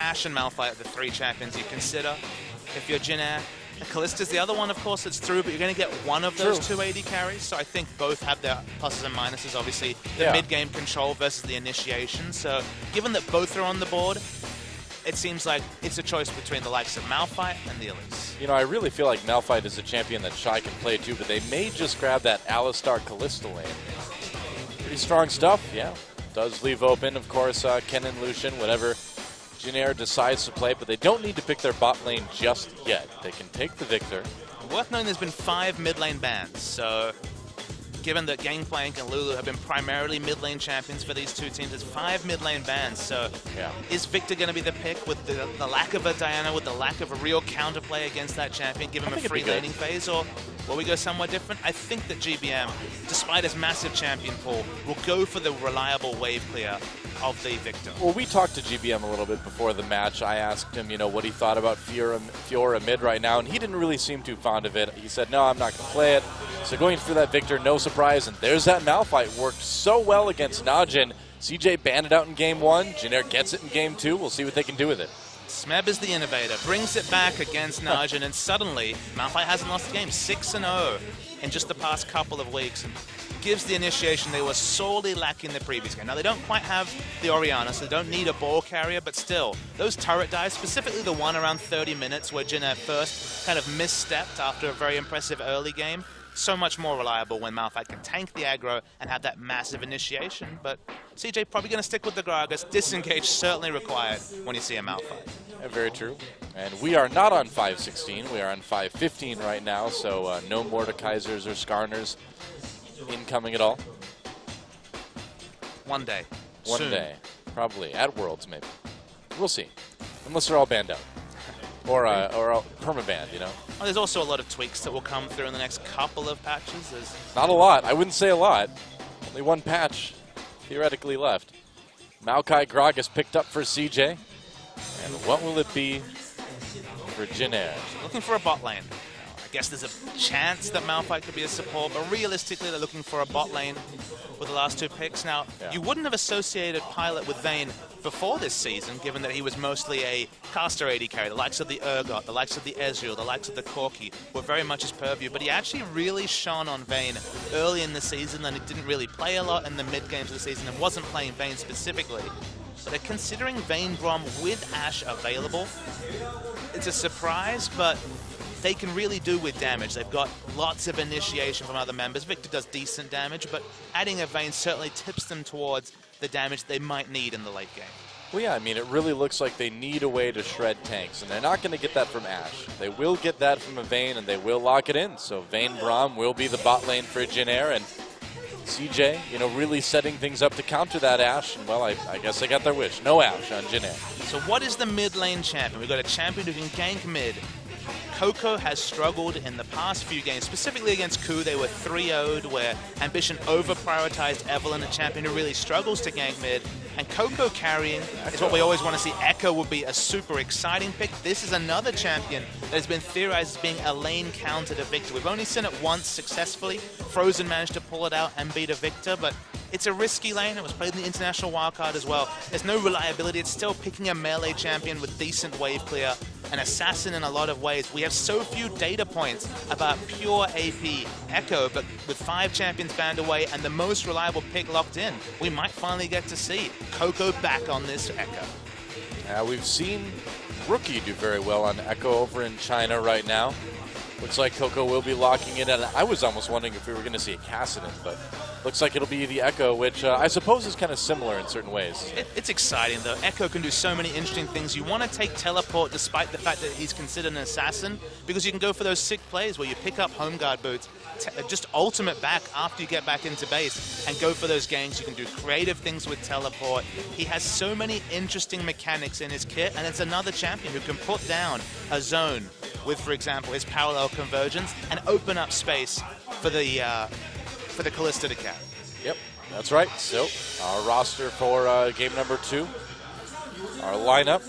Ashe and Malphite are the 3 champions you consider. If you're Jin Air, Kallista's the other one, of course, that's through, but you're going to get one of those 2 AD carries. So I think both have their pluses and minuses, obviously. The mid-game control versus the initiation. So given that both are on the board, it seems like it's a choice between the likes of Malphite and the Elise. You know, I really feel like Malphite is a champion that Shy can play too, but they may just grab that Alistar Callista lane. Pretty strong stuff, yeah. Does leave open, of course, Ken and Lucian, whatever Jin Air decides to play, but they don't need to pick their bot lane just yet. They can take the victor. Worth noting there's been 5 mid lane bans, so given that Gangplank and Lulu have been primarily mid lane champions for these 2 teams, there's 5 mid lane bans, so is Victor going to be the pick with the lack of a Diana, with the lack of a real counterplay against that champion, give him a free laning phase, or will we go somewhere different? I think that GBM, despite his massive champion pool, will go for the reliable wave clear of the Victor. Well, we talked to GBM a little bit before the match. I asked him, you know, what he thought about Fiora mid right now, and he didn't really seem too fond of it. He said, no, I'm not going to play it. So going through that Victor, no surprise, and there's that Malphite. Worked so well against Najin. CJ banned it out in game 1. Jin Air gets it in game 2. We'll see what they can do with it. Smeb is the innovator, brings it back against Najin, and suddenly Malphite hasn't lost a game, 6-0 in just the past couple of weeks, and gives the initiation they were sorely lacking the previous game. Now, they don't quite have the Orianna, so they don't need a ball carrier, but still, those turret dives, specifically the one around 30 minutes where Jin Air first kind of misstepped after a very impressive early game, so much more reliable when Malphite can tank the aggro and have that massive initiation. But CJ probably going to stick with the Gragas. Disengage certainly required when you see a Malphite. Yeah, very true. And we are not on 5.16. We are on 5.15 right now, so no Mordekaisers or Skarners incoming at all. One day. One Soon. day. Probably. At Worlds, maybe. We'll see. Unless they're all banned out. Or perma-banned, you know? Well, there's also a lot of tweaks that will come through in the next couple of patches. Not a lot. I wouldn't say a lot. Only one patch theoretically left. Maokai Gragas picked up for CJ. And what will it be for Jin Air? Looking for a bot lane. I guess there's a chance that Malphite could be a support, but realistically they're looking for a bot lane with the last 2 picks. Now, you wouldn't have associated Pilot with Vayne before this season, given that he was mostly a caster AD carry. The likes of the Urgot, the likes of the Ezreal, the likes of the Corki were very much his purview, but he actually really shone on Vayne early in the season, and he didn't really play a lot in the mid-games of the season and wasn't playing Vayne specifically. But they're considering Vayne Braum with Ashe available. It's a surprise, but they can really do with damage. They've got lots of initiation from other members. Victor does decent damage, but adding a Vayne certainly tips them towards the damage they might need in the late game. Well, yeah, I mean, it really looks like they need a way to shred tanks, and they're not going to get that from Ashe. They will get that from a Vayne, and they will lock it in. So Vayne Braum will be the bot lane for Jin Air, and CJ, you know, really setting things up to counter that Ashe. And, well, I guess they got their wish. No Ashe on Jin Air. So what is the mid lane champion? We've got a champion who can gank mid. Coco has struggled in the past few games, specifically against Ku. They were 3-0'd, where Ambition over-prioritized Evelynn, a champion who really struggles to gank mid. And Coco carrying is what we always want to see. Echo would be a super exciting pick. This is another champion that has been theorized as being a lane counter to Victor. We've only seen it once successfully. Frozen managed to pull it out and beat a Victor, but it's a risky lane. It was played in the international wildcard as well. There's no reliability. It's still picking a melee champion with decent wave clear, an assassin in a lot of ways. We have so few data points about pure AP Echo, but with 5 champions banned away and the most reliable pick locked in, we might finally get to see Coco back on this Echo. We've seen Rookie do very well on Echo over in China right now. Looks like Coco will be locking it in. I was almost wondering if we were going to see a Kassadin, but looks like it'll be the Echo, which I suppose is kind of similar in certain ways. It's exciting, though. Echo can do so many interesting things. You want to take Teleport despite the fact that he's considered an assassin, because you can go for those sick plays where you pick up Home Guard boots, just ultimate back after you get back into base and go for those ganks. You can do creative things with Teleport. He has so many interesting mechanics in his kit, and it's another champion who can put down a zone with, for example, his parallel convergence and open up space for the Callista to carry. Yep, that's right. So our roster for game number 2, our lineup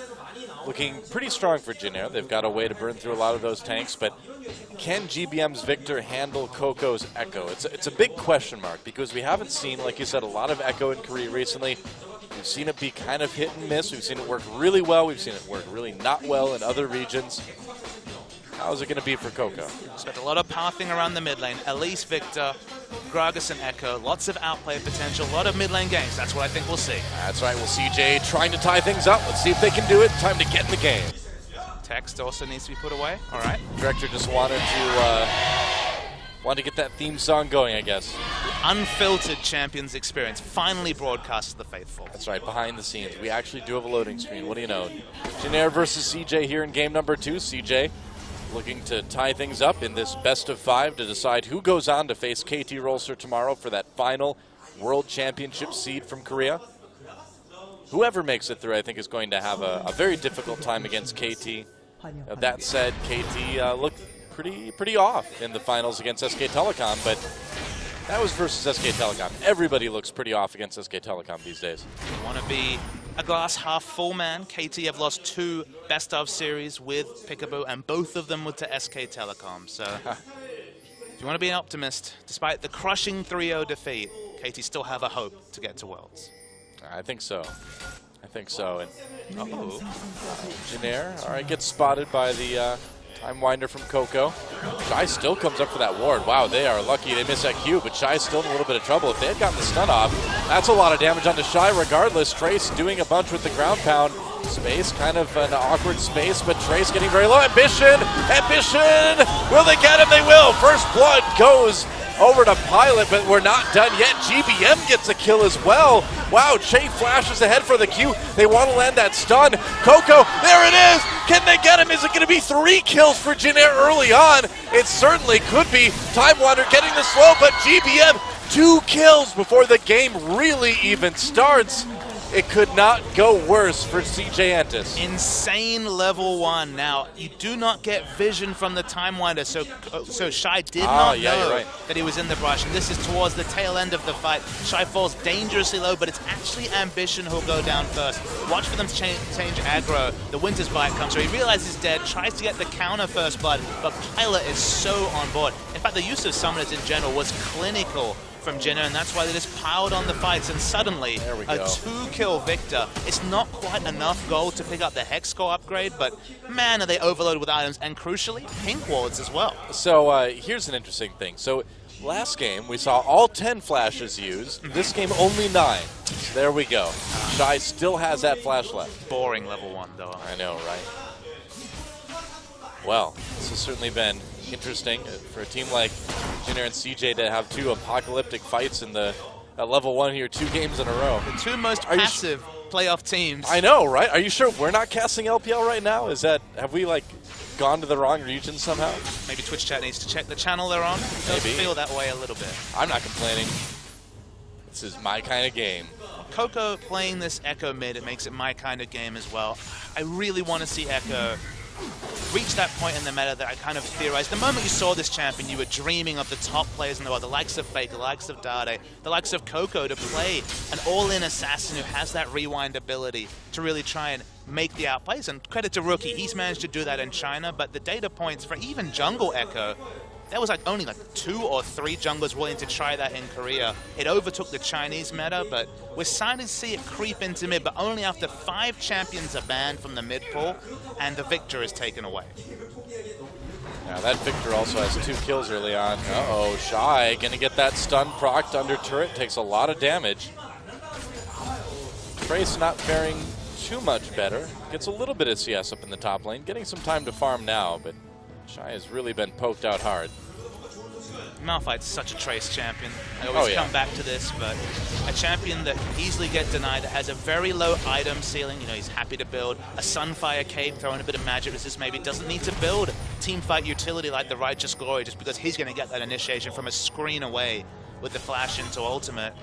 looking pretty strong for Jin Air. They've got a way to burn through a lot of those tanks, but can GBM's Victor handle Coco's Echo? It's a big question mark, because we haven't seen, like you said, a lot of Echo in Korea recently. We've seen it be kind of hit and miss. We've seen it work really well. We've seen it work really not well in other regions. How is it going to be for Coco? Expect a lot of pathing around the mid lane. Elise, Victor, Gragas, and Echo. Lots of outplay potential. A lot of mid lane games. That's what I think we'll see. That's right. We'll see CJE trying to tie things up. Let's see if they can do it. Time to get in the game. Text also needs to be put away. All right. Director just wanted to get that theme song going, I guess. Unfiltered Champions experience finally broadcast to the faithful. That's right, behind the scenes. We actually do have a loading screen. What do you know? Janair versus CJ here in game number 2. CJ looking to tie things up in this best of 5 to decide who goes on to face KT Rolster tomorrow for that final World Championship seed from Korea. Whoever makes it through, I think, is going to have a very difficult time against KT. That said, KT looked pretty off in the finals against SK Telecom, but that was versus SK Telecom. Everybody looks pretty off against SK Telecom these days. You want to be a glass half full man. KT have lost 2 best of series with Peekaboo, and both of them were to SK Telecom. So if you want to be an optimist, despite the crushing 3-0 defeat, KT still have a hope to get to Worlds. I think so. I think so. And Janair, all right, gets spotted by the Time Winder from Coco. Shy still comes up for that ward. Wow, they are lucky they missed that Q, but Shy's still in a little bit of trouble. If they had gotten the stun off, that's a lot of damage onto Shy regardless. Trace doing a bunch with the ground pound. Space, kind of an awkward space, but Trace getting very low. Ambition! Ambition! Will they get him? They will! First blood goes over to Pilot, but we're not done yet. GBM gets a kill as well. Wow, Che flashes ahead for the Q. They want to land that stun. Coco, there it is! Can they get him? Is it going to be 3 kills for Janair early on? It certainly could be. Time Wander getting the slow, but GBM, 2 kills before the game really even starts. It could not go worse for CJ Entus. Insane level 1. Now, you do not get vision from the Time Winder, so Shy did not know that he was in the brush, and this is towards the tail end of the fight. Shy falls dangerously low, but it's actually Ambition who'll go down first. Watch for them to change aggro. The Winter's Bite comes through. He realizes he's dead, tries to get the counter first blood, but Pilot is so on board. In fact, the use of summoners in general was clinical from Jinner, and that's why they just piled on the fights, and suddenly a 2-kill Victor. It's not quite enough gold to pick up the Hex Core upgrade, but man, are they overloaded with items, and crucially, pink wards as well. So here's an interesting thing. So last game, we saw all 10 flashes used. This game, only 9. So there we go. Shy still has that flash left. Boring level 1, though. I know, right? Well, this has certainly been interesting for a team like Jinner and CJ to have 2 apocalyptic fights in the level 1 here, 2 games in a row. The 2 most passive playoff teams. I know, right? Are you sure we're not casting LPL right now? Is that, have we like gone to the wrong region somehow? Maybe Twitch chat needs to check the channel they're on. It does feel that way a little bit. I'm not complaining. This is my kind of game. Coco playing this Echo mid, it makes it my kind of game as well. I really want to see Echo reach that point in the meta that I kind of theorized. The moment you saw this champion, you were dreaming of the top players in the world, the likes of Fake, the likes of Dade, the likes of Coco, to play an all-in assassin who has that rewind ability to really try and make the outplays. And credit to Rookie, he's managed to do that in China, but the data points for even jungle Echo, there was only 2 or 3 junglers willing to try that in Korea. It overtook the Chinese meta, but we're starting to see it creep into mid, but only after 5 champions are banned from the mid pool, and the Victor is taken away. Now that Victor also has 2 kills early on. Uh-oh, Shy gonna get that stun procced under turret, takes a lot of damage. Trace not faring too much better. Gets a little bit of CS up in the top lane, getting some time to farm now, but Shy has really been poked out hard. Malphite's such a Trace champion. I always come back to this, but a champion that can easily get denied, that has a very low item ceiling. You know, he's happy to build a Sunfire Cape, throw in a bit of magic resist maybe. Doesn't need to build teamfight utility like the Righteous Glory just because he's going to get that initiation from a screen away with the flash into ultimate.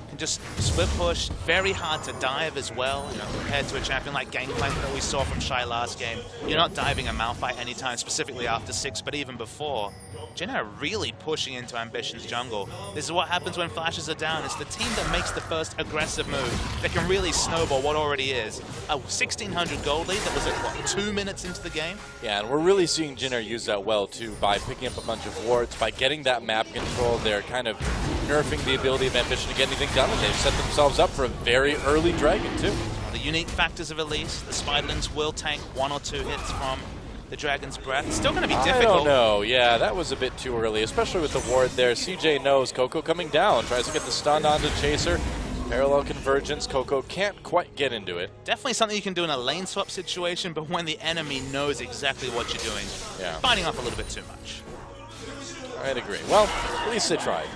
Can just split push, very hard to dive as well, you know, compared to a champion like Gangplank that we saw from Shy last game. You're not diving a Malphite anytime, specifically after 6, but even before. Jinner really pushing into Ambition's jungle. This is what happens when flashes are down. It's the team that makes the first aggressive move that can really snowball what already is a 1,600 gold lead that was at, what, 2 minutes into the game? Yeah, and we're really seeing Jinner use that well, too, by picking up a bunch of wards, by getting that map control. They're kind of nerfing the ability of Ambition to get anything done, and they've set themselves up for a very early Dragon, too. The unique factors of Elise, the Spiderlings will tank 1 or 2 hits from the Dragon's Breath. It's still going to be difficult. I don't know. Yeah, that was a bit too early, especially with the ward there. CJ knows Coco coming down, tries to get the stun onto Chaser. Parallel convergence, Coco can't quite get into it. Definitely something you can do in a lane swap situation, but when the enemy knows exactly what you're doing, biting off a little bit too much. I'd agree. Well, at least they tried.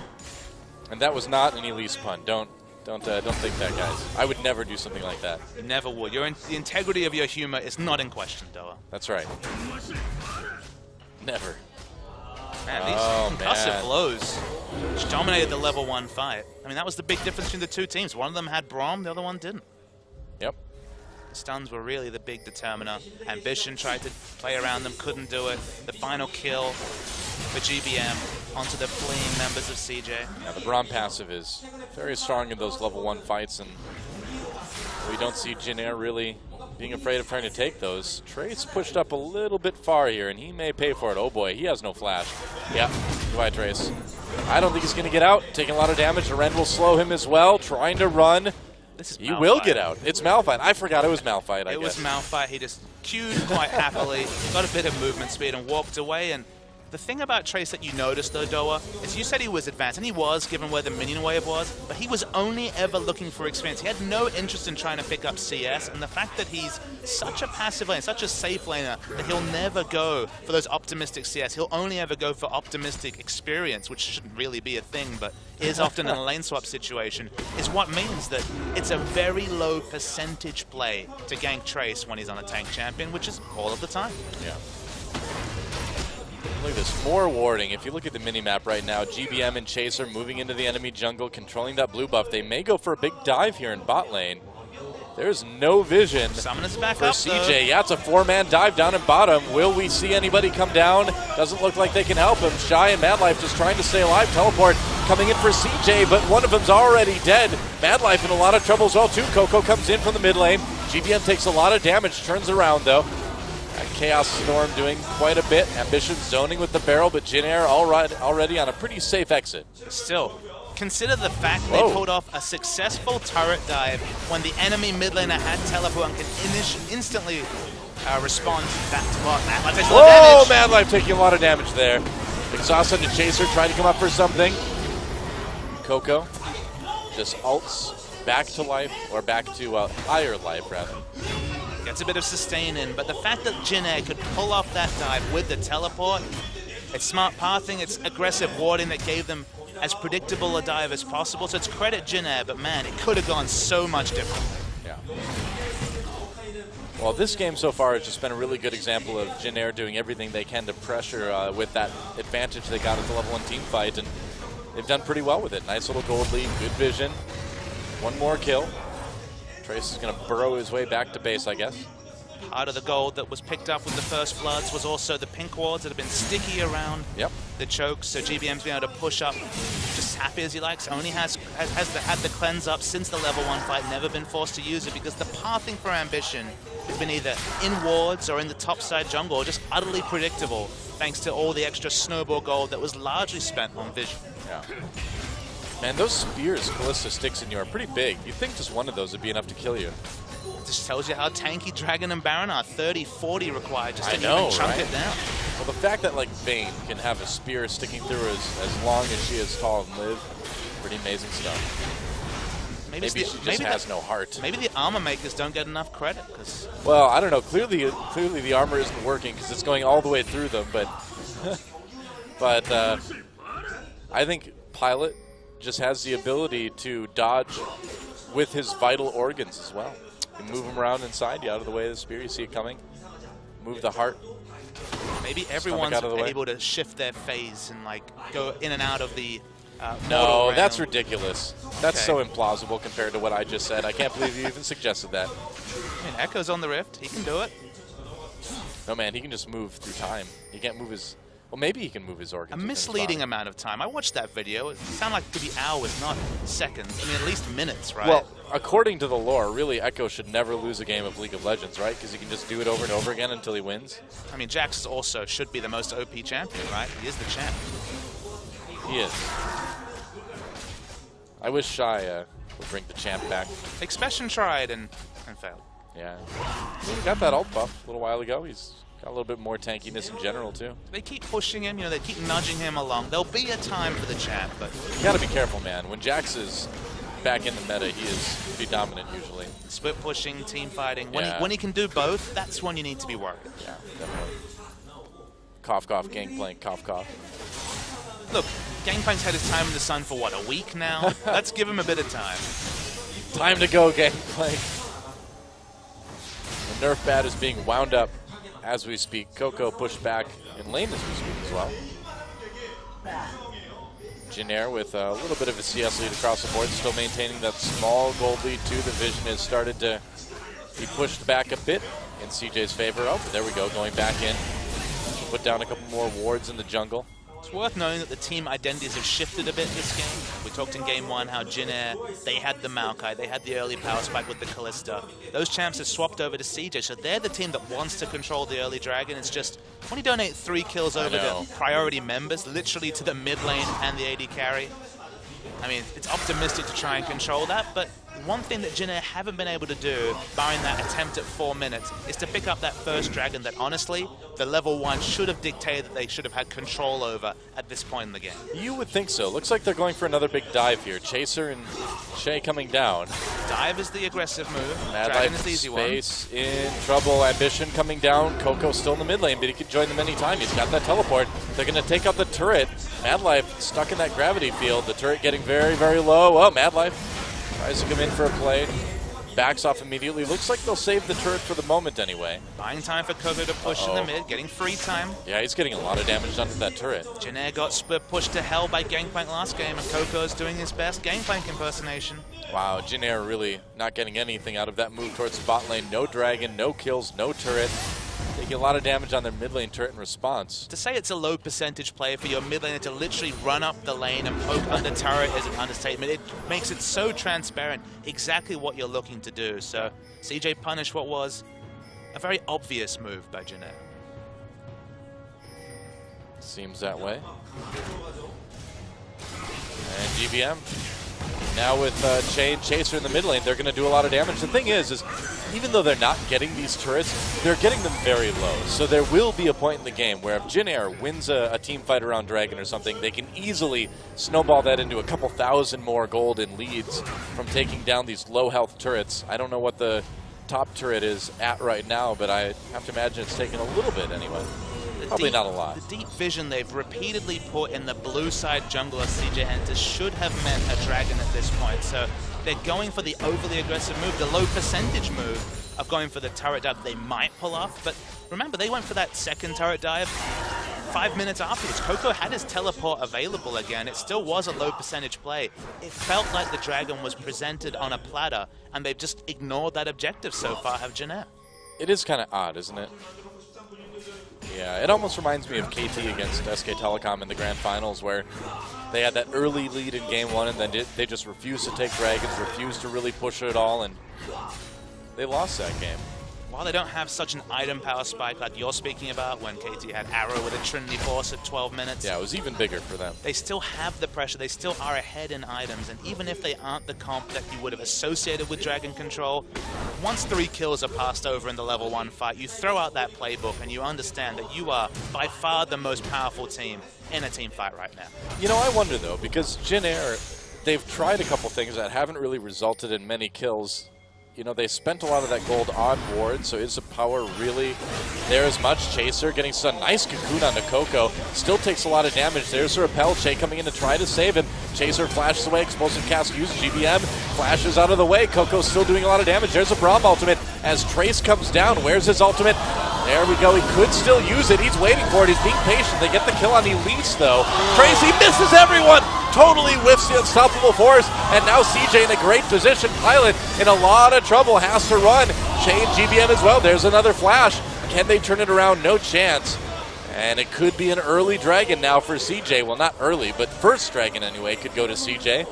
And that was not an Elise pun. Don't think that, guys. I would never do something like that. You never would. The integrity of your humor is not in question, Doa. That's right. Never. Man, these concussive blows which dominated the level 1 fight. I mean, that was the big difference between the two teams. One of them had Braum, the other one didn't. Yep. The stuns were really the big determiner. Ambition tried to play around them, couldn't do it. The final kill for GBM onto the fleeing members of CJ. Yeah, the Braum passive is very strong in those level 1 fights, and we don't see Jinair really being afraid of trying to take those. Trace pushed up a little bit far here, and he may pay for it. Oh boy, he has no flash. Yeah, goodbye, Trace. I don't think he's going to get out. Taking a lot of damage. Ren will slow him as well, trying to run. He will get out. It's Malphite. I forgot it was Malphite, I guess. It was Malphite. He just queued quite happily, got a bit of movement speed, and walked away. And the thing about Trace that you noticed, though, Doa, is you said he was advanced, and he was, given where the minion wave was, but he was only ever looking for experience. He had no interest in trying to pick up CS, and the fact that he's such a passive laner, such a safe laner, that he'll never go for those optimistic CS. He'll only ever go for optimistic experience, which shouldn't really be a thing, but is often in a lane swap situation, is what means that it's a very low percentage play to gank Trace when he's on a tank champion, which is all of the time. Yeah. Look at this, more warding. If you look at the mini-map right now, GBM and Chaser moving into the enemy jungle, controlling that blue buff. They may go for a big dive here in bot lane. There's no vision Summoners back for up, CJ. though. Yeah, it's a 4-man dive down in bottom. Will we see anybody come down? Doesn't look like they can help him. Shy and Madlife just trying to stay alive. Teleport coming in for CJ, but one of them's already dead. Madlife in a lot of trouble as well, too. Coco comes in from the mid lane. GBM takes a lot of damage, turns around, though. Chaos Storm doing quite a bit. Ambition zoning with the barrel, but Jinair already on a pretty safe exit. Still, consider the fact they pulled off a successful turret dive when the enemy mid laner had teleport and can instantly respond back to bot. Madlife takes a lot of damage. Madlife taking a lot of damage there. Exhaust on the Chaser, trying to come up for something. Coco just ults back to life, or back to higher life, rather. Gets a bit of sustain in, but the fact that Jinair could pull off that dive with the teleport, it's smart pathing, it's aggressive warding that gave them as predictable a dive as possible. So it's credit Jinair, but man, it could have gone so much different. Yeah. Well, this game so far has just been a really good example of Jinair doing everything they can to pressure with that advantage they got at the level 1 team fight, and they've done pretty well with it. Nice little gold lead, good vision. One more kill. Trace is going to burrow his way back to base, I guess. Part of the gold that was picked up with the first floods was also the pink wards that have been sticky around the chokes, so GBM's been able to push up just happy as he likes. Only had the cleanse up since the level 1 fight, never been forced to use it because the pathing for Ambition has been either in wards or in the topside jungle, or just utterly predictable thanks to all the extra snowball gold that was largely spent on vision. Yeah. Man, those spears Callista sticks in you are pretty big. You'd think just one of those would be enough to kill you. It just tells you how tanky Dragon and Baron are. 30, 40 required just to even chunk it down. Well, the fact that, like, Vayne can have a spear sticking through as long as she is tall and live, pretty amazing stuff. Maybe she just has no heart. Maybe the armor makers don't get enough credit. Well, I don't know. Clearly the armor isn't working because it's going all the way through them. But I think Pilot just has the ability to dodge with his vital organs as well. You move him around inside, you out of the way of the spear, you see it coming. Move the heart. Maybe everyone's able to shift their phase and like go in and out of the No, that's ridiculous. That's so implausible compared to what I just said. I can't believe you even suggested that. I mean, Echo's on the Rift. He can do it. No, man, he can just move through time. He can't move his... Well, maybe he can move his organs. A misleading amount of time. I watched that video. It sounded like it could be hours, not seconds. I mean, at least minutes, right? Well, according to the lore, really, Echo should never lose a game of League of Legends, right? Because he can just do it over and over again until he wins. I mean, Jax also should be the most OP champion, right? He is the champ. He is. I wish Shy would bring the champ back. Expression tried and failed. Yeah. He got that ult buff a little while ago. He's got a little bit more tankiness in general, too. They keep pushing him, you know, they keep nudging him along. There'll be a time for the champ, but... You gotta be careful, man. When Jax is back in the meta, he is pretty dominant usually. Split pushing, team fighting. When he can do both, that's when you need to be worried. Yeah, definitely. Cough, cough, Gangplank, cough, cough. Look, Gangplank's had his time in the sun for, what, a week now? Let's give him a bit of time. Time to go, Gangplank. The Nerf bat is being wound up as we speak. Coco pushed back in lane as we speak as well. Jinair with a little bit of a CS lead across the board, still maintaining that small gold lead too. The vision has started to be pushed back a bit in CJ's favor. Oh, there we go, going back in. Put down a couple more wards in the jungle. It's worth knowing that the team identities have shifted a bit this game. We talked in game 1 how Jinair, they had the Maokai, they had the early power spike with the Kalista. Those champs have swapped over to CJ, so they're the team that wants to control the early dragon. It's just, when you donate 3 kills over to priority members, literally to the mid lane and the AD carry, I mean, it's optimistic to try and control that, but one thing that Jinair haven't been able to do, barring that attempt at 4 minutes, is to pick up that first dragon that, honestly, the level 1 should have dictated that they should have had control over at this point in the game. You would think so. Looks like they're going for another big dive here. Chaser and Shay coming down. Dive is the aggressive move. Mad Dragon Life is the easy Space in trouble. Ambition coming down. Coco still in the mid lane, but he could join them anytime. He's got that teleport. They're going to take out the turret. Mad Life stuck in that gravity field. The turret getting very, very low. Oh, Mad Life tries to come in for a play. Backs off immediately. Looks like they'll save the turret for the moment anyway. Buying time for Coco to push in the mid, getting free time. Yeah, he's getting a lot of damage onto that turret. Jinair got split pushed to hell by Gangplank last game, and Coco's doing his best Gangplank impersonation. Wow, Jinair really not getting anything out of that move towards the bot lane. No dragon, no kills, no turret. Taking a lot of damage on their mid lane turret in response. To say it's a low percentage play for your mid laner to literally run up the lane and poke under turret is an understatement. It makes it so transparent, exactly what you're looking to do. So CJ punished what was a very obvious move by Jinair. Seems that way. And GBM. Now with Chaser in the mid lane, they're going to do a lot of damage. The thing is even though they're not getting these turrets, they're getting them very low. So there will be a point in the game where if Jinair wins a team fight around Dragon or something, they can easily snowball that into a couple thousand more gold in leads from taking down these low health turrets. I don't know what the top turret is at right now, but I have to imagine it's taken a little bit anyway. Probably not a lot. The deep vision they've repeatedly put in the blue side jungle of CJ Entus should have meant a dragon at this point. So they're going for the overly aggressive move, the low percentage move of going for the turret dive they might pull off. But remember, they went for that second turret dive 5 minutes afterwards. Coco had his teleport available again. It still was a low percentage play. It felt like the dragon was presented on a platter, and they've just ignored that objective so far, have Jinair. It is kind of odd, isn't it? Yeah, it almost reminds me of KT against SK Telecom in the Grand Finals, where they had that early lead in Game 1, and then they just refused to take Dragons, refused to really push it at all, and they lost that game. While they don't have such an item power spike like you're speaking about, when KT had Arrow with a Trinity Force at 12 minutes. Yeah, it was even bigger for them. They still have the pressure. They still are ahead in items. And even if they aren't the comp that you would have associated with Dragon Control, once 3 kills are passed over in the level 1 fight, you throw out that playbook and you understand that you are by far the most powerful team in a team fight right now. You know, I wonder though, because Jinair, they've tried a couple things that haven't really resulted in many kills. You know, they spent a lot of that gold on ward, so is the power really there as much? Chaser getting some nice cocoon onto Coco. Still takes a lot of damage. There's a repel. Shay coming in to try to save him. Chaser flashes away. Explosive cast used. GBM flashes out of the way. Coco's still doing a lot of damage. There's a Braum ultimate as Trace comes down. Where's his ultimate? There we go. He could still use it. He's waiting for it. He's being patient. They get the kill on Elise, though. Trace, he misses everyone. Totally whiffs the unstoppable force. And now CJ in a great position. Pilot in a lot of trouble. Has to run. Shay and GBM as well. There's another flash. Can they turn it around? No chance. And it could be an early dragon now for CJ. Well, not early, but first dragon anyway could go to CJ.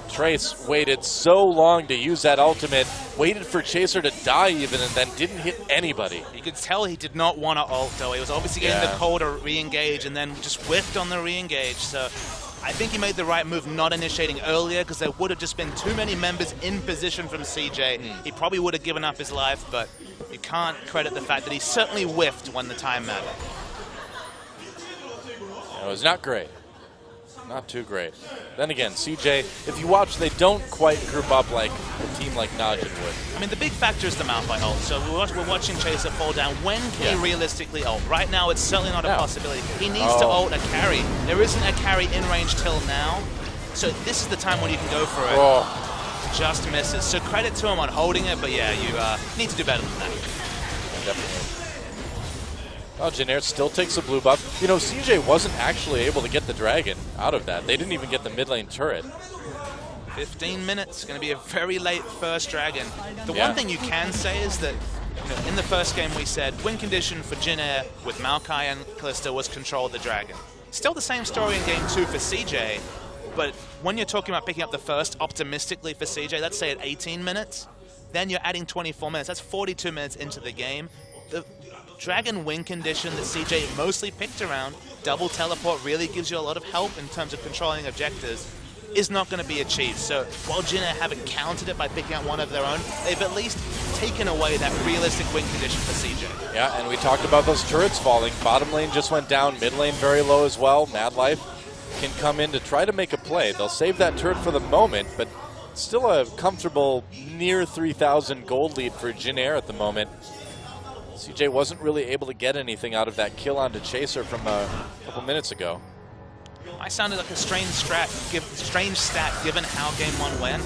Trace waited so long to use that ultimate, waited for Chaser to die even, and then didn't hit anybody. You could tell he did not want to ult, though. He was obviously getting the call to re-engage and then just whiffed on the re-engage. So I think he made the right move not initiating earlier, because there would have just been too many members in position from CJ. He probably would have given up his life, but you can't credit the fact that he certainly whiffed when the time mattered. It was not great. Not too great. Then again, CJ, if you watch, they don't quite group up like a team like Najin would. I mean, the big factor is the Malphite ult. So we're watching Chaser fall down. When can he realistically ult? Right now, it's certainly not a possibility. He needs to ult a carry. There isn't a carry in range till now. So this is the time when you can go for it. Just misses. So credit to him on holding it, but yeah, you need to do better than that. Yeah, definitely. Oh, Janair still takes a blue buff. You know, CJ wasn't actually able to get the dragon out of that. They didn't even get the mid lane turret. 15 minutes, going to be a very late first dragon. The one thing you can say is that, you know, in the first game we said win condition for Janair with Maokai and Kalista was control the dragon. Still the same story in game 2 for CJ, but when you're talking about picking up the first optimistically for CJ, let's say at 18 minutes, then you're adding 24 minutes. That's 42 minutes into the game. The dragon win condition that CJ mostly picked around, double teleport really gives you a lot of help in terms of controlling objectives, is not going to be achieved. So while Jinair haven't countered it by picking out one of their own, they've at least taken away that realistic win condition for CJ. Yeah, and we talked about those turrets falling. Bottom lane just went down, mid lane very low as well. Mad Life can come in to try to make a play. They'll save that turret for the moment, but still a comfortable near 3,000 gold lead for Jinair at the moment. CJ wasn't really able to get anything out of that kill onto Chaser from a couple minutes ago. I sounded like a strange stat given how game 1 went,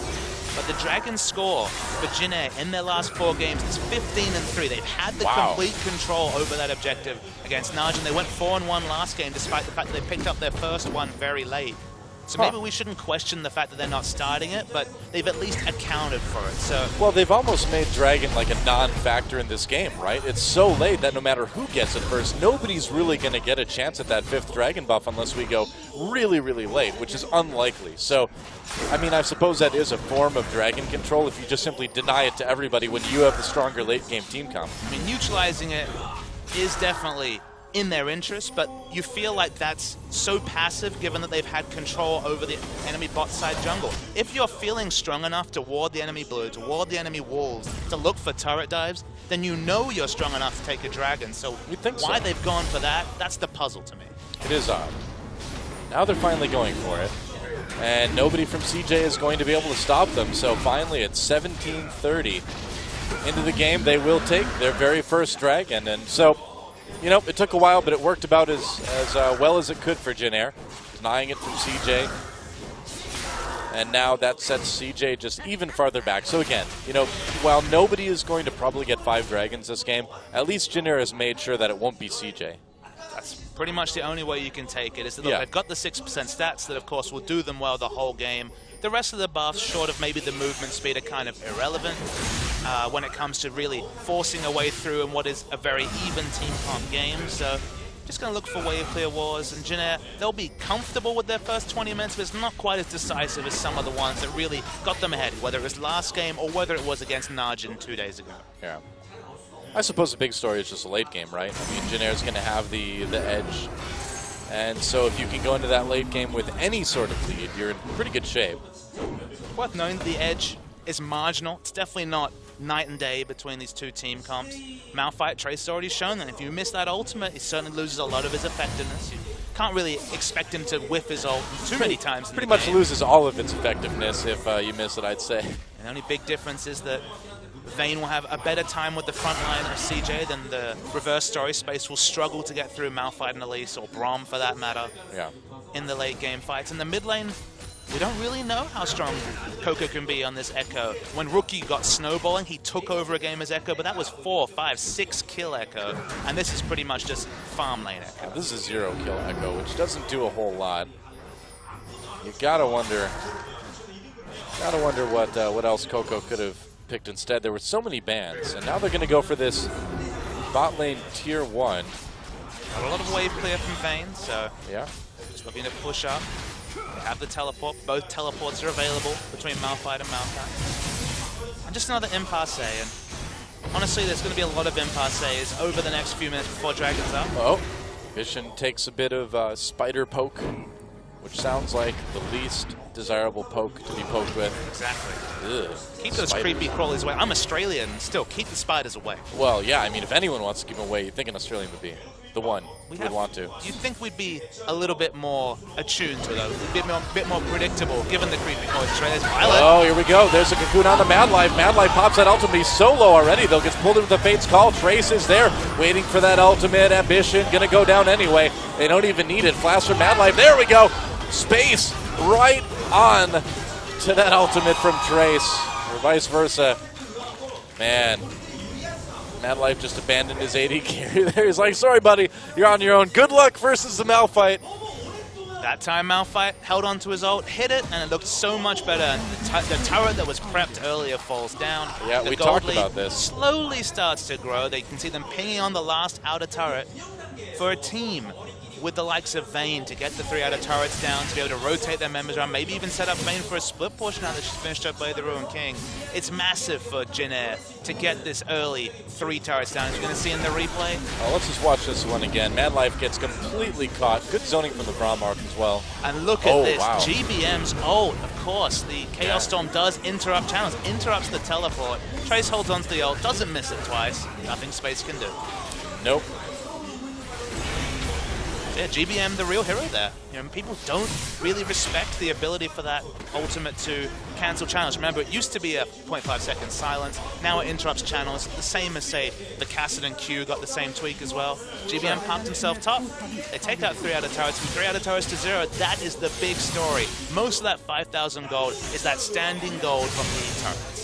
but the Dragon's score for Jinair in their last 4 games is 15-3. They've had the complete control over that objective against Najin. They went 4-1 last game, despite the fact that they picked up their first one very late. So maybe we shouldn't question the fact that they're not starting it, but they've at least accounted for it. So well, they've almost made Dragon like a non-factor in this game, right? It's so late that no matter who gets it first, nobody's really going to get a chance at that 5th Dragon buff unless we go really, really late, which is unlikely. So, I mean, I suppose that is a form of Dragon control if you just simply deny it to everybody when you have the stronger late-game team comp. I mean, neutralizing it is definitely in their interest, but you feel like that's so passive given that they've had control over the enemy bot side jungle. If you're feeling strong enough to ward the enemy blue, to ward the enemy walls, to look for turret dives, then you know you're strong enough to take a dragon. So why they've gone for that, that's the puzzle to me. It is odd. Now they're finally going for it, and nobody from CJ is going to be able to stop them. So finally it's 17-30 into the game. They will take their very first dragon, and so you know, it took a while, but it worked about as well as it could for Jinair, denying it from CJ. And now that sets CJ just even farther back. So again, you know, while nobody is going to probably get 5 dragons this game, at least Jinair has made sure that it won't be CJ. That's pretty much the only way you can take it, is that look, they've got the 6% stats that, of course, will do them well the whole game. The rest of the buffs, short of maybe the movement speed, are kind of irrelevant when it comes to really forcing a way through in what is a very even team comp game. So just going to look for wave clear wars, and Jinair, they'll be comfortable with their first 20 minutes, but it's not quite as decisive as some of the ones that really got them ahead, whether it was last game or whether it was against Najin 2 days ago. Yeah. I suppose the big story is just a late game, right? I mean, Jinair's going to have the edge. And so if you can go into that late game with any sort of lead, you're in pretty good shape. Worth knowing the edge is marginal. It's definitely not night and day between these two team comps. Malphite Trace already shown that if you miss that ultimate, he certainly loses a lot of his effectiveness. You can't really expect him to whiff his ult too many times in the game. Pretty much loses all of its effectiveness if you miss it, I'd say. And the only big difference is that Vayne will have a better time with the front line of CJ than the reverse story space will struggle to get through Malphite and Elise, or Braum for that matter, in the late game fights. In the mid lane, we don't really know how strong Coco can be on this Echo. When Rookie got snowballing, he took over a game as Echo, but that was 4, 5, 6 kill Echo, and this is pretty much just farm lane Echo. This is a 0 kill Echo, which doesn't do a whole lot. You gotta wonder what else Coco could have picked instead. There were so many bans, and now they're going to go for this bot lane tier 1. Got a lot of wave clear from Vayne, so just looking to push up. They have the teleport. Both teleports are available between Malphite and Maokai. And just another impasse, and honestly, there's going to be a lot of impasses over the next few minutes before Dragon's up. Oh, Vision takes a bit of spider poke which sounds like the least desirable poke to be poked with. Exactly. Ugh, keep those creepy crawlies away. I'm Australian, still keep the spiders away. Well, yeah, I mean, if anyone wants to keep them away, you'd think an Australian would be the one we'd want to. You'd think we'd be a little bit more attuned to those, a bit more predictable, given the creepy crawlies. Australia's pilot. Oh, here we go. There's a cocoon on the Mad Life. Mad Life pops that ultimate. He's so low already, though. Gets pulled into the Fate's Call. Trace is there, waiting for that ultimate. Ambition gonna go down anyway. They don't even need it. Flash from Mad Life. There we go. Space right on to that ultimate from Trace, or vice versa. Man, Mad Life just abandoned his AD carry there. He's like, sorry, buddy, you're on your own. Good luck versus the Malphite. That time Malphite held onto his ult, hit it, and it looked so much better. And the turret that was prepped earlier falls down. Yeah, we talked about this. Slowly starts to grow. They can see them pinging on the last outer turret. For a team with the likes of Vayne to get the 3 outer turrets down, to be able to rotate their members around, maybe even set up Vayne for a split push now that she's finished up by the Ruined King. It's massive for Jin Air to get this early 3 turrets down. As you're going to see in the replay. Oh, let's just watch this one again. Mad Life gets completely caught. Good zoning from the Braum Mark as well. And look at this. Wow. GBM's ult, of course. The Chaos Storm does interrupt channels, interrupts the teleport. Trace holds onto the ult, doesn't miss it twice. Nothing Space can do. Nope. Yeah, GBM, the real hero there. You know, people don't really respect the ability for that ultimate to cancel channels. Remember, it used to be a 0.5-second silence. Now it interrupts channels. The same as, say, the Kassadin Q got the same tweak as well. GBM pumped himself top. They take out 3 outer turrets, from 3 outer turrets to 0. That is the big story. Most of that 5,000 gold is that standing gold from the turrets.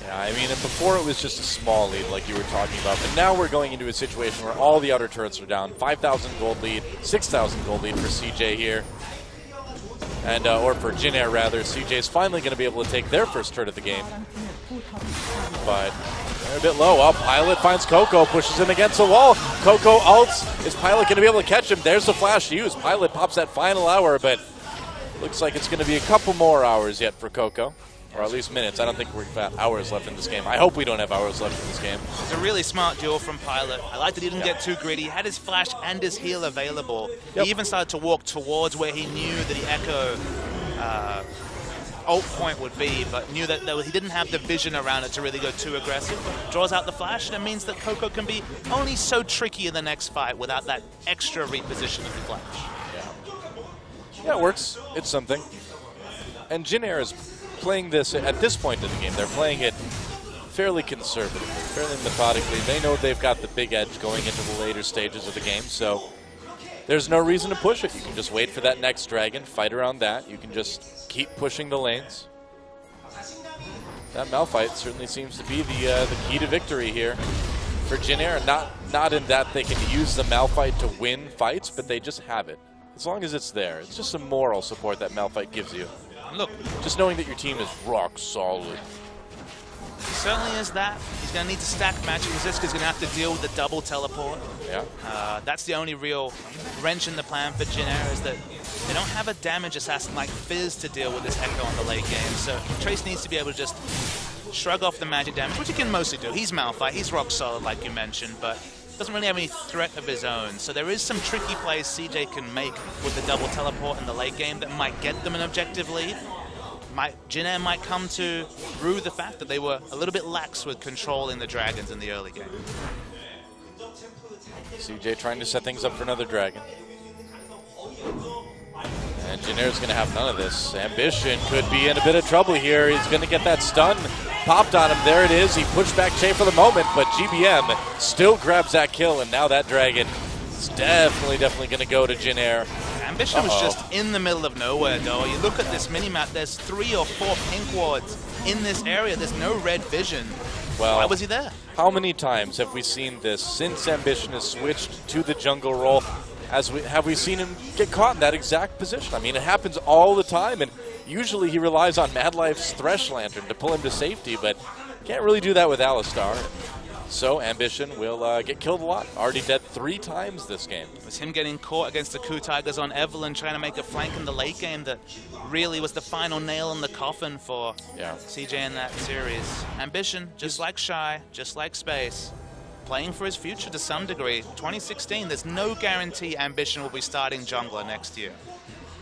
Yeah, I mean, before it was just a small lead like you were talking about, but now we're going into a situation where all the outer turrets are down. 5,000 gold lead, 6,000 gold lead for CJ here. And, or for Jin Air rather. CJ's finally going to be able to take their first turret of the game. But they're a bit low. Oh, Pilot finds Coco, pushes him against the wall. Coco ults. Is Pilot going to be able to catch him? There's the flash used. Pilot pops that final hour, but looks like it's going to be a couple more hours yet for Coco. Or at least minutes. I don't think we've got hours left in this game. I hope we don't have hours left in this game. It's a really smart duel from Pilot. I like that he didn't get too greedy. He had his flash and his heal available. He even started to walk towards where he knew that the Echo ult point would be, but knew that he didn't have the vision around it to really go too aggressive. Draws out the flash, and it means that Coco can be only so tricky in the next fight without that extra reposition of the flash. Yeah, it works. It's something. And Jin Air is playing this at this point in the game. They're playing it fairly conservatively, fairly methodically. They know they've got the big edge going into the later stages of the game, so there's no reason to push it. You can just wait for that next dragon, fight around that. You can just keep pushing the lanes. That Malphite certainly seems to be the key to victory here for Jin Air. Not in that they can use the Malphite to win fights, but they just have it. As long as it's there. It's just some moral support that Malphite gives you. Look, just knowing that your team is rock solid. He certainly is that. He's going to need to stack magic resist because he's going to have to deal with the double teleport. Yeah. That's the only real wrench in the plan for Jin Air, is that they don't have a damage assassin like Fizz to deal with this Echo on the late game. So Trace needs to be able to just shrug off the magic damage, which he can mostly do. He's Malphite, he's rock solid like you mentioned, but doesn't really have any threat of his own. So there is some tricky plays CJ can make with the double teleport in the late game that might get them an objective lead. Jin Air might come to rue the fact that they were a little bit lax with controlling the dragons in the early game. CJ trying to set things up for another dragon. And Jin Air's going to have none of this. Ambition could be in a bit of trouble here. He's going to get that stun popped on him. There it is. He pushed back Che for the moment, but GBM still grabs that kill, and now that dragon is definitely going to go to Jin Air. Ambition was just in the middle of nowhere, though. You look at this minimap, there's 3 or 4 pink wards in this area. There's no red vision. Well, why was he there? How many times have we seen this since Ambition has switched to the jungle role? Have we seen him get caught in that exact position? I mean, it happens all the time, and usually he relies on Mad Life's Thresh Lantern to pull him to safety, but can't really do that with Alistar. So Ambition will get killed a lot. Already dead 3 times this game. It was him getting caught against the Coup Tigers on Evelyn, trying to make a flank in the late game that really was the final nail in the coffin for CJ in that series. Ambition, just like Shy, just like Space, playing for his future to some degree. 2016, there's no guarantee Ambition will be starting jungler next year.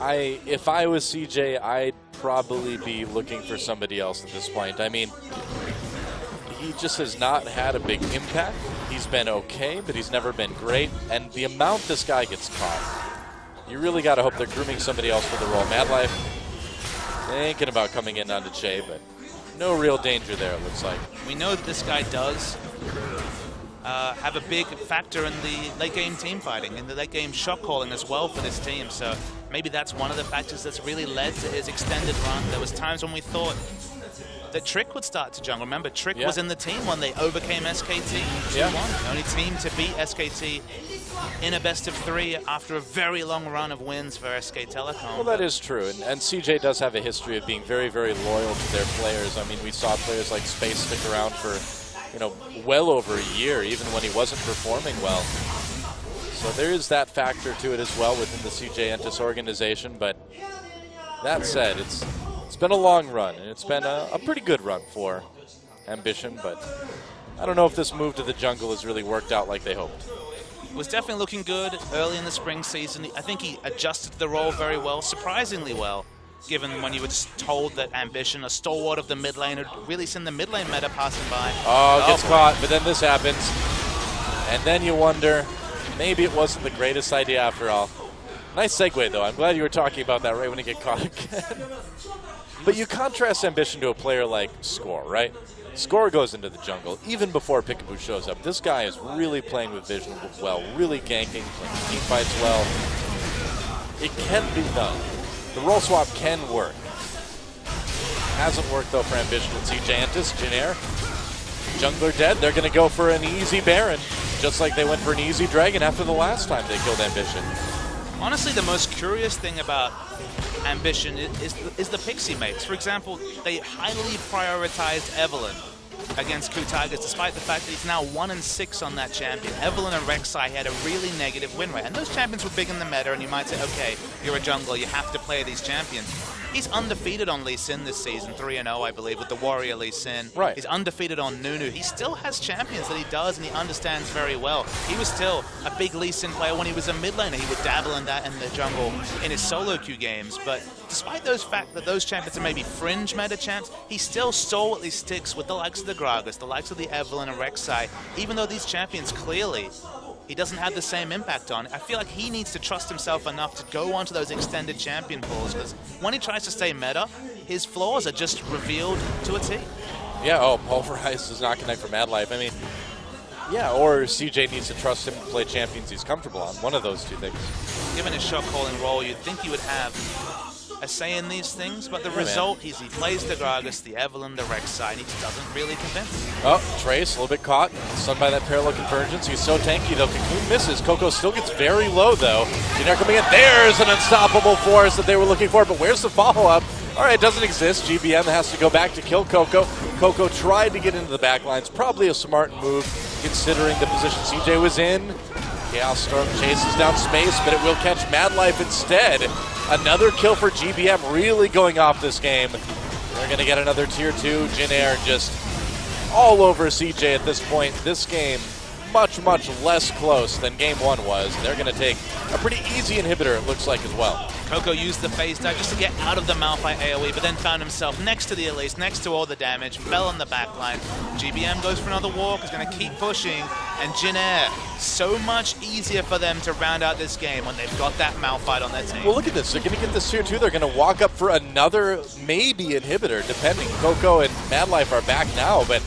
If I was CJ, I'd probably be looking for somebody else at this point. I mean, he just has not had a big impact. He's been okay, but he's never been great. And the amount this guy gets caught, you really got to hope they're grooming somebody else for the role. Madlife thinking about coming in onto Che, but no real danger there, it looks like. We know that this guy does have a big factor in the late game team fighting, in the late game shot calling as well for this team. So maybe that's one of the factors that's really led to his extended run. There was times when we thought that Trick would start to jungle. Remember, Trick was in the team when they overcame SKT 2-1. The only team to beat SKT in a best-of-3 after a very long run of wins for SK Telecom. Well, that is true, and CJ does have a history of being very, very loyal to their players. I mean, we saw players like Space stick around for, you know, well over a year, even when he wasn't performing well. So there is that factor to it as well within the CJ Entus organization, but that said, it's been a long run, and it's been a pretty good run for Ambition, but I don't know if this move to the jungle has really worked out like they hoped. Was definitely looking good early in the spring season. I think he adjusted to the role very well, surprisingly well, given when you were just told that Ambition, a stalwart of the mid lane, had really seen the mid lane meta passing by. Oh, gets caught, but then this happens. And then you wonder, maybe it wasn't the greatest idea after all. Nice segue, though. I'm glad you were talking about that right when you get caught again. But you contrast Ambition to a player like Score, right? Score goes into the jungle even before Peekaboo shows up. This guy is really playing with vision well, really ganking, playing team fights well. It can be done. The role swap can work. Hasn't worked, though, for Ambition. Let's see Jantis, Jinair. Jungler dead. They're going to go for an easy Baron, just like they went for an easy Dragon after the last time they killed Ambition. Honestly, the most curious thing about Ambition is the Pixie mates. For example, they highly prioritized Evelyn against Kutagas, despite the fact that he's now 1-6 on that champion. Evelyn and Rek'Sai had a really negative win rate, and those champions were big in the meta, and you might say, okay, you're a jungler, you have to play these champions. He's undefeated on Lee Sin this season, 3-0, I believe, with the Warrior Lee Sin. Right. He's undefeated on Nunu. He still has champions that he does, and he understands very well. He was still a big Lee Sin player when he was a mid laner. He would dabble in that in the jungle in his solo queue games. But despite those fact that those champions are maybe fringe meta champs, he still stalwartly sticks with the likes of the Gragas, the likes of the Evelyn and Rek'Sai, even though these champions clearly he doesn't have the same impact on. I feel like he needs to trust himself enough to go onto those extended champion pools, because when he tries to stay meta, his flaws are just revealed to a T. Yeah, Pulverize does not connect for Madlife. I mean, yeah, or CJ needs to trust him to play champions he's comfortable on. One of those two things. Given his shot calling role, you'd think he would have a say in these things, but the result is he plays the Gragas, the Evelyn, the Rek'Sai, and he just doesn't really convince. Oh, Trace, a little bit caught. Stunned by that parallel convergence. He's so tanky, though. Cocoon misses. Coco still gets very low, though. Jinair coming in. There's an unstoppable force that they were looking for, but where's the follow-up? All right, it doesn't exist. GBM has to go back to kill Coco. Coco tried to get into the backlines. Probably a smart move, considering the position CJ was in. Chaos Storm chases down Space, but it will catch Madlife instead. Another kill for GBM, really going off this game. They're going to get another tier 2. Jinair just all over CJ at this point. This game, much, much less close than game 1 was. They're going to take a pretty easy inhibitor, it looks like, as well. Coco used the phase dive just to get out of the Malphite AoE, but then found himself next to the Elise, next to all the damage, fell on the backline. GBM goes for another walk, is going to keep pushing, and Jinair, so much easier for them to round out this game when they've got that Malphite on their team. Well, look at this. They're going to get this tier 2. They're going to walk up for another, maybe, inhibitor, depending. Coco and Madlife are back now, but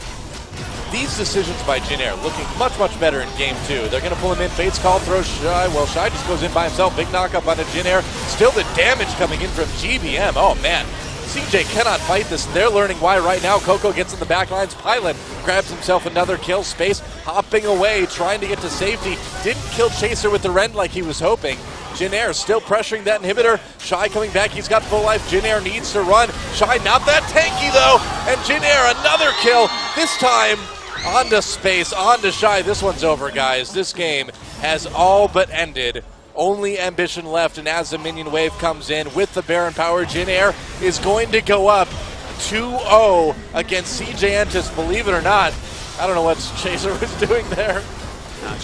these decisions by Jinair looking much, much better in game 2. They're going to pull him in. Fate's Call throws Shy. Well, Shy just goes in by himself. Big knockup on a Jinair. Still the damage coming in from GBM. Oh, man. CJ cannot fight this. They're learning why right now. Coco gets in the back lines. Pylon grabs himself another kill. Space hopping away, trying to get to safety. Didn't kill Chaser with the Rend like he was hoping. Jinair still pressuring that inhibitor. Shy coming back. He's got full life. Jinair needs to run. Shy not that tanky, though. And Jinair another kill. This time onto Space, onto Shy. This one's over, guys. This game has all but ended. Only Ambition left, and as the minion wave comes in with the Baron power, Jinair is going to go up 2-0 against CJ Entus. Believe it or not, I don't know what Chaser was doing there.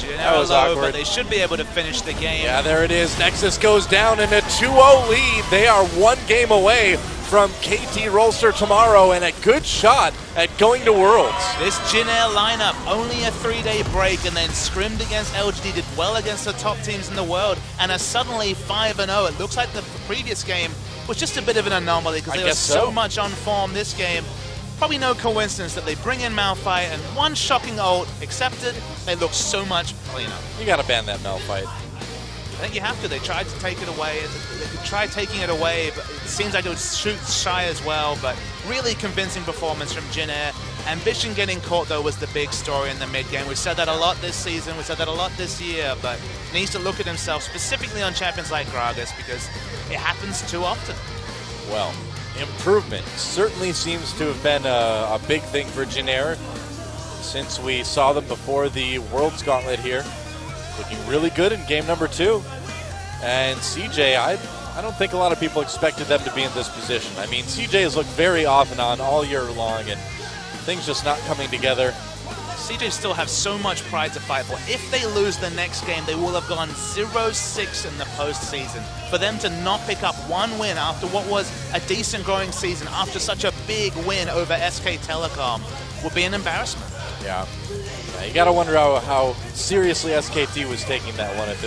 That was low, but they should be able to finish the game. Yeah, there it is. Nexus goes down in a 2-0 lead. They are one game away from KT Rolster tomorrow, and a good shot at going to Worlds. This Jin Air lineup, only a 3-day break, and then scrimmed against LGD, did well against the top teams in the world, and are suddenly 5-0. It looks like the previous game was just a bit of an anomaly because they were so much on form this game. Probably no coincidence that they bring in Malphite, and one shocking ult accepted, they look so much cleaner. You gotta ban that Malphite. I think you have to. They tried to take it away. They could try taking it away, but it seems like it would shoot shy as well. But really convincing performance from Jin Air. Ambition getting caught, though, was the big story in the mid game. We've said that a lot this season. We've said that a lot this year. But he needs to look at himself, specifically on champions like Gragas, because it happens too often. Well, improvement certainly seems to have been a big thing for Jin Air since we saw them before the Worlds Gauntlet here. Looking really good in game number 2. And CJ, I don't think a lot of people expected them to be in this position. I mean, CJ has looked very off and on all year long, and things just not coming together. CJ still have so much pride to fight for. If they lose the next game, they will have gone 0-6 in the postseason. For them to not pick up one win after what was a decent growing season, after such a big win over SK Telecom, would be an embarrassment. Yeah. You got to wonder how seriously SKT was taking that one at this